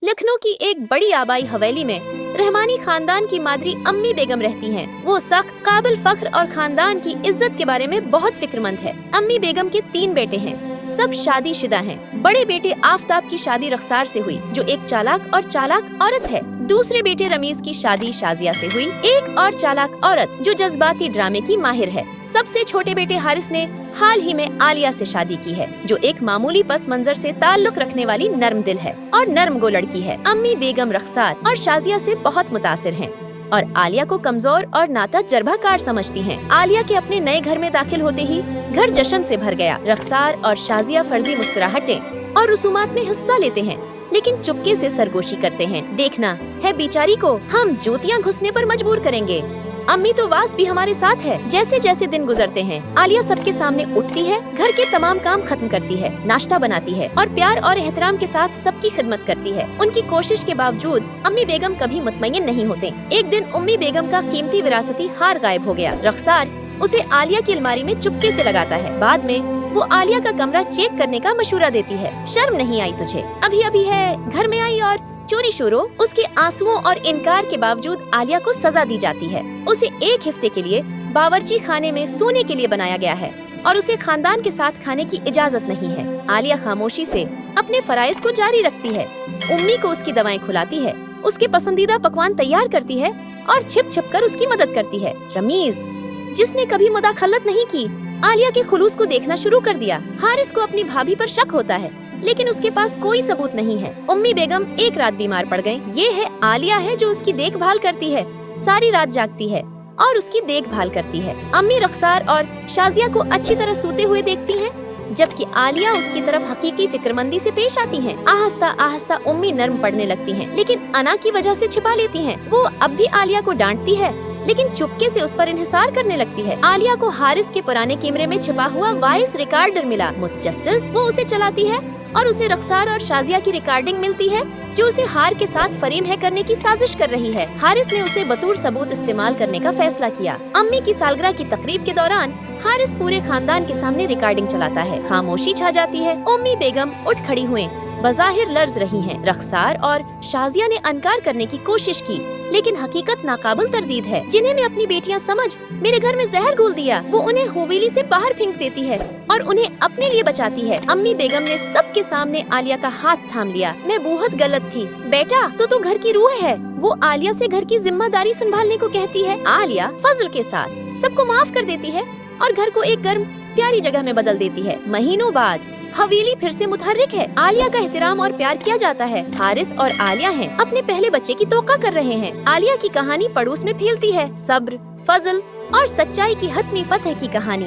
लखनऊ की एक बड़ी आबाई हवेली में रहमानी खानदान की मादरी अम्मी बेगम रहती हैं। वो सख्त, काबिल फख्र और खानदान की इज्जत के बारे में बहुत फिक्रमंद है। अम्मी बेगम के 3 बेटे हैं, सब शादीशुदा हैं। बड़े बेटे आफताब की शादी रख्सार से हुई, जो एक चालाक औरत है। दूसरे बेटे रमीज की शादी शाजिया से हुई, एक और चालाक औरत जो जज्बाती ड्रामे की माहिर है। सबसे छोटे बेटे हारिस ने हाल ही में आलिया से शादी की है, जो एक मामूली पस मंजर से ताल्लुक रखने वाली नर्म दिल है और नर्म गो लड़की है। अम्मी बेगम रख्सार और शाजिया से बहुत मुतासिर हैं और आलिया को कमजोर और नाता जर्बाकार समझती हैं। आलिया के अपने नए घर में दाखिल होते ही घर जश्न से भर गया। रख्सार और शाजिया फर्जी मुस्कुराहटें और रसूमात में हिस्सा लेते हैं, लेकिन चुपके से सरगोशी करते हैं। देखना है बेचारी को हम जूतियाँ घुसने पर मजबूर करेंगे। अम्मी तो वास भी हमारे साथ है। जैसे जैसे दिन गुजरते हैं, आलिया सबके सामने उठती है, घर के तमाम काम खत्म करती है, नाश्ता बनाती है और प्यार और एहतराम के साथ सबकी खिदमत करती है। उनकी कोशिश के बावजूद अम्मी बेगम कभी मुतमईन नहीं होते। एक दिन अम्मी बेगम का कीमती विरासती हार गायब हो गया। रख्सार उसे आलिया की अलमारी में चुपके से लगाता है। बाद में वो आलिया का कमरा चेक करने का मशूरा देती है। शर्म नहीं आई तुझे? अभी है घर में आई और चोरी शुरू। उसके आंसुओं और इनकार के बावजूद आलिया को सजा दी जाती है। उसे 1 हफ्ते के लिए बावर्ची खाने में सोने के लिए बनाया गया है और उसे खानदान के साथ खाने की इजाजत नहीं है। आलिया खामोशी से अपने फराइज को जारी रखती है। उम्मी को उसकी दवाएं खिलाती है, उसके पसंदीदा पकवान तैयार करती है और छिप कर उसकी मदद करती है। रमीज, जिसने कभी मुदाखलत नहीं की, आलिया के खुलूस को देखना शुरू कर दिया। हारिस को अपनी भाभी पर शक होता है, लेकिन उसके पास कोई सबूत नहीं है। उम्मी बेगम एक रात बीमार पड़ गयी। ये है आलिया है जो उसकी देखभाल करती है, सारी रात जागती है और उसकी देखभाल करती है। अम्मी रख्सार और शाजिया को अच्छी तरह सोते हुए देखती हैं, जबकि आलिया उसकी तरफ हकीकी फिक्रमंदी से पेश आती हैं। आहिस्ता आहिस्ता उम्मी नर्म पड़ने लगती हैं, लेकिन अना की वजह से छिपा लेती हैं। वो अब भी आलिया को डांटती है, लेकिन चुपके से उस पर इन्हिसार करने लगती है। आलिया को हारिस के पुराने कैमरे में छिपा हुआ वॉइस रिकॉर्डर मिला। मुतजस्सिस वो उसे चलाती है और उसे रख्सार और शाजिया की रिकॉर्डिंग मिलती है, जो उसे हार के साथ फरेम है करने की साजिश कर रही है। हारिस ने उसे बतौर सबूत इस्तेमाल करने का फैसला किया। अम्मी की सालगिरह की तकरीब के दौरान हारिस पूरे खानदान के सामने रिकॉर्डिंग चलाता है। खामोशी छा जाती है। उम्मी बेगम उठ खड़ी हुए बज़ाहिर लर्ज रही हैं। रख्सार और शाजिया ने इनकार करने की कोशिश की, लेकिन हकीकत नाकाबिल तरदीद है। जिन्हें मैं अपनी बेटियां समझ मेरे घर में जहर घोल दिया, वो उन्हें हवेली से बाहर फेंक देती है और उन्हें अपने लिए बचाती है। अम्मी बेगम ने सबके सामने आलिया का हाथ थाम लिया। मैं बहुत गलत थी बेटा, तो तू घर की रूह है। वो आलिया से घर की जिम्मेदारी संभालने को कहती है। आलिया फजल के साथ सबको माफ कर देती है और घर को एक गर्म प्यारी जगह में बदल देती है। महीनों बाद हवेली फिर से मुतहर्रिक है। आलिया का एहतराम और प्यार किया जाता है। हारिस और आलिया हैं, अपने पहले बच्चे की तौक़ा कर रहे हैं। आलिया की कहानी पड़ोस में फैलती है। सब्र, फजल और सच्चाई की हतमी फतह की कहानी।